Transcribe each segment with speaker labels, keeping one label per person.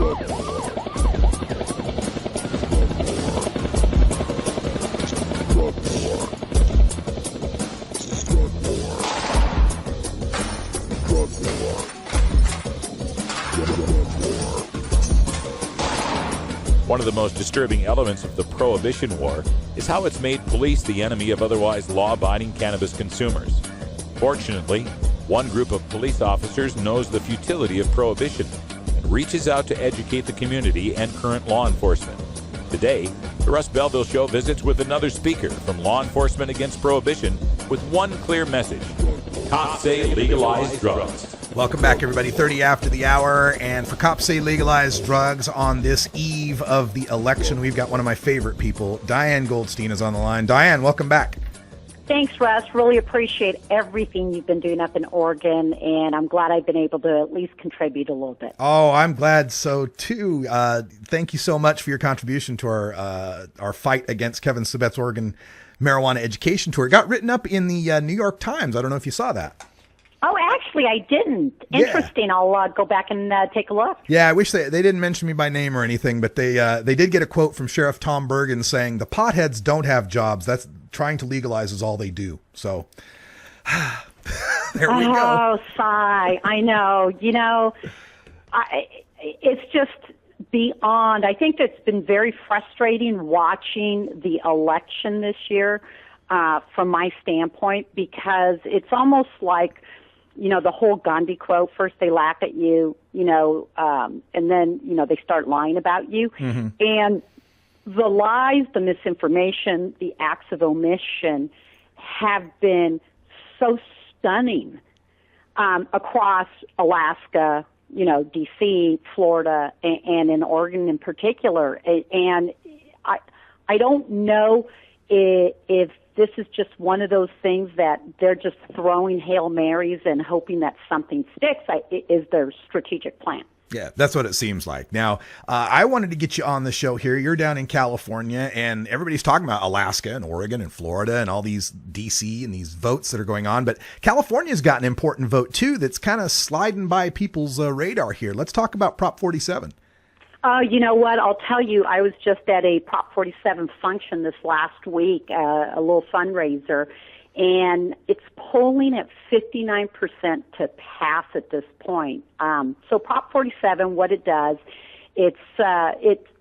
Speaker 1: One of the most disturbing elements of the Prohibition War is how it's made police the enemy of otherwise law-abiding cannabis consumers. Fortunately, one group of police officers knows the futility of prohibition and reaches out to educate the community and current law enforcement. Today, the Russ Belville Show visits with another speaker from Law Enforcement Against Prohibition with one clear message: cops say legalize drugs.
Speaker 2: Welcome back, everybody. 30 after the hour, and for Cops Say Legalize Drugs on this eve of the election, we've got one of my favorite people. Diane Goldstein is on the line. Diane, welcome back.
Speaker 3: Thanks, Russ. Really appreciate everything you've been doing up in Oregon, and I'm glad I've been able to at least contribute a little bit.
Speaker 2: Oh, I'm glad so, too. Thank you so much for your contribution to our fight against Kevin Sabet's Oregon Marijuana Education Tour. It got written up in the New York Times. I don't know if you saw that.
Speaker 3: Oh, actually, I didn't. Interesting. Yeah. I'll go back and take a look.
Speaker 2: Yeah, I wish they didn't mention me by name or anything, but they did get a quote from Sheriff Tom Bergen saying, "The potheads don't have jobs. That's trying to legalize is all they do." So there we go.
Speaker 3: Oh, sigh. I know. You know, it's just beyond. I think it's been very frustrating watching the election this year from my standpoint, because it's almost like, you know, the whole Gandhi quote: first they laugh at you, and then, they start lying about you. Mm-hmm. And the lies, the misinformation, the acts of omission have been so stunning across Alaska, D.C., Florida, and in Oregon in particular. And I don't know if this is just one of those things that they're just throwing Hail Marys and hoping that something sticks. Is their strategic plan?
Speaker 2: Yeah, that's what it seems like. Now, I wanted to get you on the show here. You're down in California, and everybody's talking about Alaska and Oregon and Florida and all these D.C. and these votes that are going on. But California's got an important vote, too, that's kind of sliding by people's radar here. Let's talk about Prop 47.
Speaker 3: You know what? I'll tell you, I was just at a Prop 47 function this last week, a little fundraiser, and it's polling at 59% to pass at this point. So Prop 47, what it does, it's a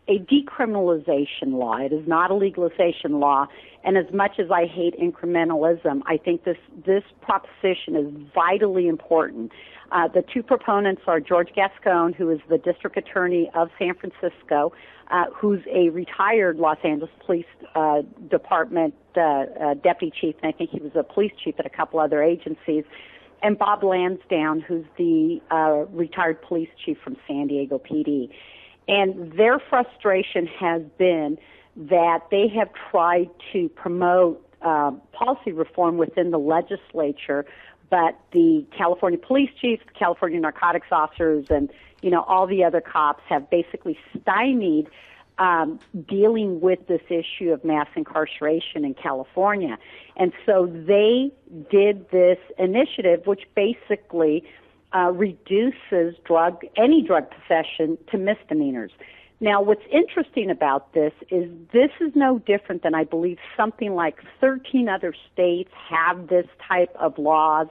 Speaker 3: decriminalization law. It is not a legalization law. And as much as I hate incrementalism, I think this proposition is vitally important. The two proponents are George Gascon, who is the district attorney of San Francisco, who's a retired Los Angeles Police Department deputy chief, and I think he was a police chief at a couple other agencies, and Bob Lansdowne, who's the retired police chief from San Diego PD. And their frustration has been that they have tried to promote policy reform within the legislature, but the California police chiefs, the California narcotics officers, and all the other cops have basically stymied dealing with this issue of mass incarceration in California. And so they did this initiative, which basically reduces any drug possession to misdemeanors. Now, what's interesting about this is no different than, I believe, something like 13 other states have this type of laws,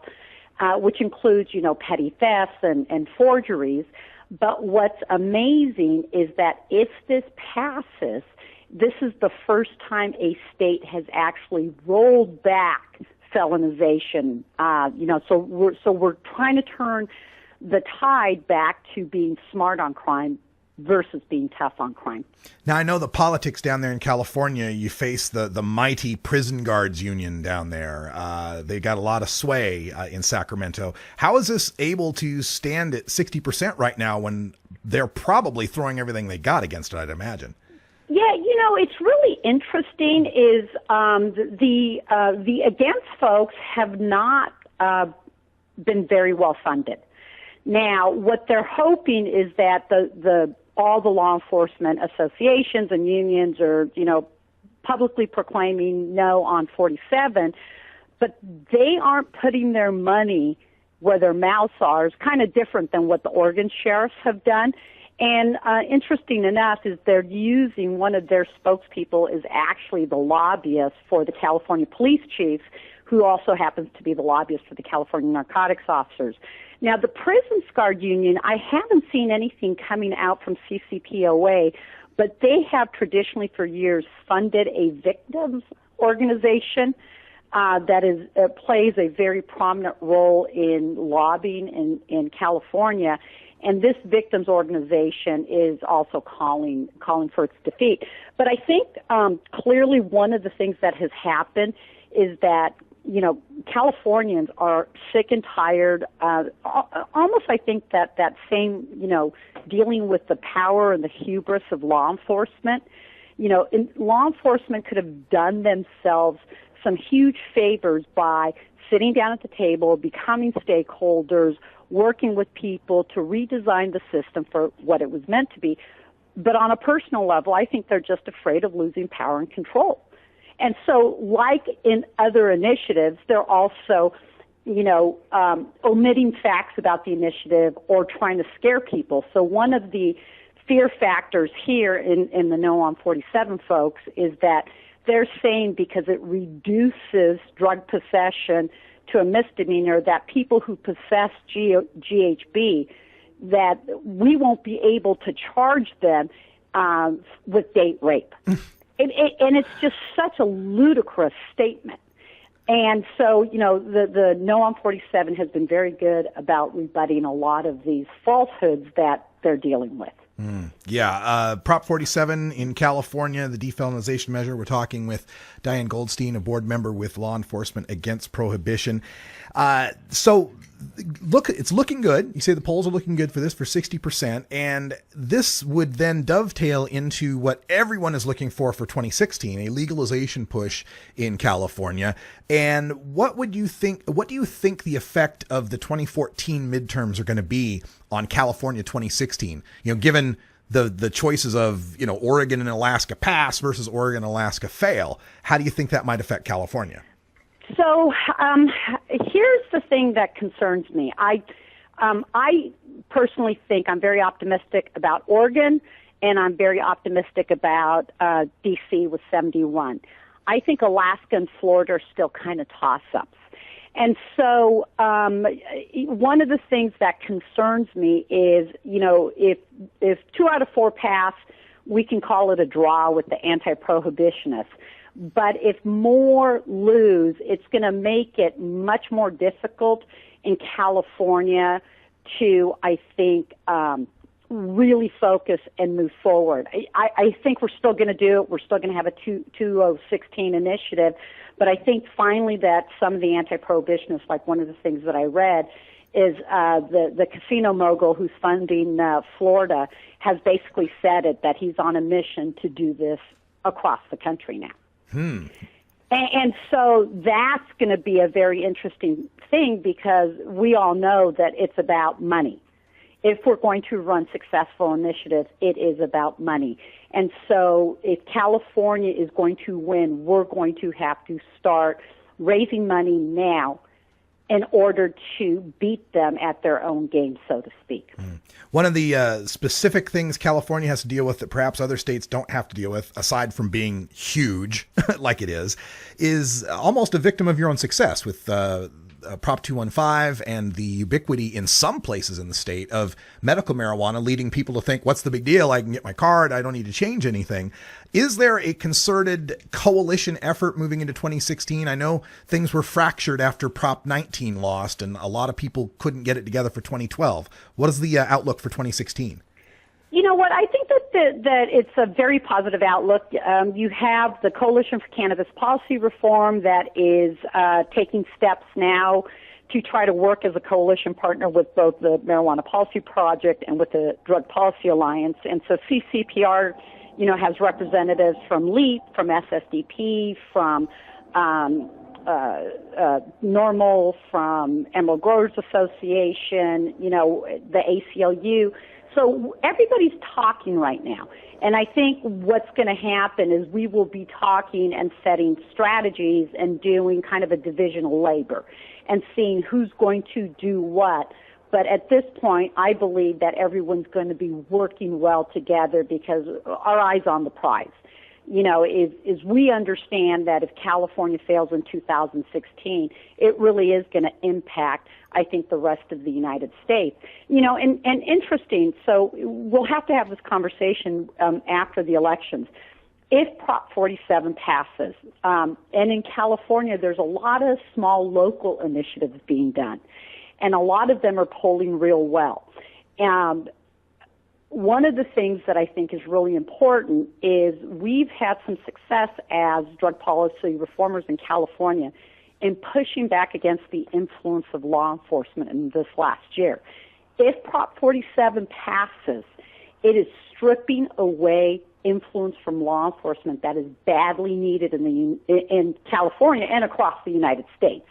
Speaker 3: which includes, petty thefts and forgeries. But what's amazing is that if this passes, this is the first time a state has actually rolled back felonization. So we're trying to turn the tide back to being smart on crime versus being tough on crime.
Speaker 2: Now, I know the politics down there in California, you face the mighty prison guards union down there. They got a lot of sway in Sacramento. How is this able to stand at 60% right now when they're probably throwing everything they got against it, I'd imagine?
Speaker 3: Yeah, it's really interesting is the against folks have not been very well funded. Now, what they're hoping is that all the law enforcement associations and unions are, publicly proclaiming no on 47, but they aren't putting their money where their mouths are. It's kind of different than what the Oregon sheriffs have done. And interesting enough is they're using one of their spokespeople is actually the lobbyist for the California police chief, who also happens to be the lobbyist for the California narcotics officers. Now, the Prisons Guard Union, I haven't seen anything coming out from CCPOA, but they have traditionally for years funded a victims organization that plays a very prominent role in lobbying in California. And this victims organization is also calling for its defeat. But I think clearly one of the things that has happened is that, you know, Californians are sick and tired, almost I think that same, you know, dealing with the power and the hubris of law enforcement. You know, law enforcement could have done themselves some huge favors by sitting down at the table, becoming stakeholders, working with people to redesign the system for what it was meant to be. But on a personal level, I think they're just afraid of losing power and control. And so, like in other initiatives, they're also, you know, omitting facts about the initiative or trying to scare people. So one of the fear factors here in the No on 47 folks is that they're saying because it reduces drug possession to a misdemeanor, that people who possess GHB, that we won't be able to charge them with date rape. And it's just such a ludicrous statement. And so, you know, the No on 47 has been very good about rebutting a lot of these falsehoods that they're dealing with.
Speaker 2: Yeah, Prop 47 in California, the defelonization measure. We're talking with Diane Goldstein, a board member with Law Enforcement Against Prohibition. So look, it's looking good. You say the polls are looking good for this, for 60%. And this would then dovetail into what everyone is looking for 2016, a legalization push in California. And what do you think the effect of the 2014 midterms are going to be on California 2016? You know, given the choices of, you know, Oregon and Alaska pass versus Oregon and Alaska fail, how do you think that might affect California?
Speaker 3: So here's the thing that concerns me. I personally think I'm very optimistic about Oregon, and I'm very optimistic about D.C. with 71. I think Alaska and Florida are still kind of toss-ups. And so one of the things that concerns me is, you know, if 2 out of 4 pass, we can call it a draw with the anti-prohibitionists. But if more lose, it's going to make it much more difficult in California to, I think, really focus and move forward. I think we're still going to do it. We're still going to have a 2016 initiative. But I think finally that some of the anti-prohibitionists, like one of the things that I read, is the casino mogul who's funding Florida has basically said it, that he's on a mission to do this across the country now. And so that's going to be a very interesting thing, because we all know that it's about money. If we're going to run successful initiatives, it is about money. And so if California is going to win, we're going to have to start raising money now in order to beat them at their own game, so to speak.
Speaker 2: One of the specific things California has to deal with that perhaps other states don't have to deal with, aside from being huge like it is almost a victim of your own success with Prop 215 and the ubiquity in some places in the state of medical marijuana, leading people to think, what's the big deal? I can get my card. I don't need to change anything. Is there a concerted coalition effort moving into 2016? I know things were fractured after Prop 19 lost, and a lot of people couldn't get it together for 2012. What is the outlook for 2016?
Speaker 3: You know what? I think that it's a very positive outlook. You have the Coalition for Cannabis Policy Reform that is taking steps now to try to work as a coalition partner with both the Marijuana Policy Project and with the Drug Policy Alliance. And so CCPR, you know, has representatives from LEAP, from SSDP, from NORML, from Emerald Growers Association, you know, the ACLU. So everybody's talking right now. And I think what's going to happen is we will be talking and setting strategies and doing kind of a division of labor and seeing who's going to do what But at this point, I believe that everyone's going to be working well together because our eye's on the prize. You know, is we understand that if California fails in 2016, it really is going to impact, I think, the rest of the United States. You know, and interesting, so we'll have to have this conversation after the elections. If Prop 47 passes, and in California there's a lot of small local initiatives being done, and a lot of them are polling real well. One of the things that I think is really important is we've had some success as drug policy reformers in California in pushing back against the influence of law enforcement in this last year. If Prop 47 passes, it is stripping away influence from law enforcement that is badly needed in California and across the United States.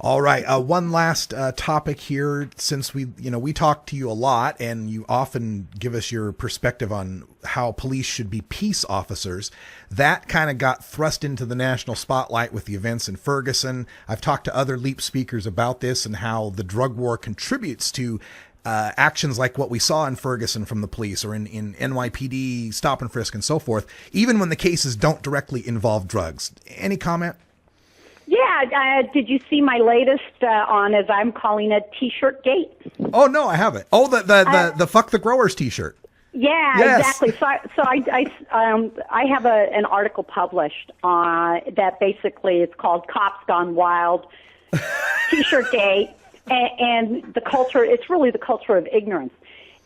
Speaker 2: All right. One last topic here, since we talk to you a lot and you often give us your perspective on how police should be peace officers. That kind of got thrust into the national spotlight with the events in Ferguson. I've talked to other LEAP speakers about this and how the drug war contributes to actions like what we saw in Ferguson from the police or in NYPD stop and frisk and so forth, even when the cases don't directly involve drugs. Any comment?
Speaker 3: Yeah, did you see my latest on, as I'm calling it, T-shirt gate?
Speaker 2: Oh no, I haven't. Oh, the fuck the growers T-shirt.
Speaker 3: Yeah, yes. Exactly. So I have an article published that basically it's called "Cops Gone Wild," T-shirt gate, and the culture. It's really the culture of ignorance,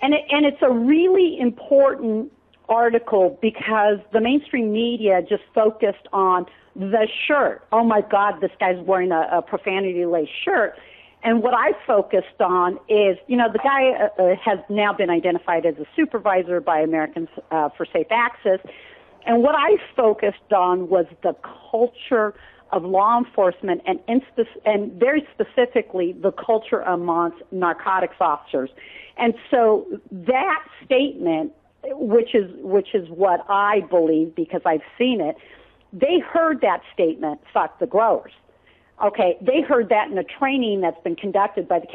Speaker 3: and it's a really important article because the mainstream media just focused on the shirt. Oh my God, this guy's wearing a profanity-laced shirt. And what I focused on is, the guy has now been identified as a supervisor by Americans for Safe Access. And what I focused on was the culture of law enforcement and very specifically the culture amongst narcotics officers. And so that statement, which is what I believe because I've seen it, they heard that statement, fuck the growers. Okay, they heard that in a training that's been conducted by the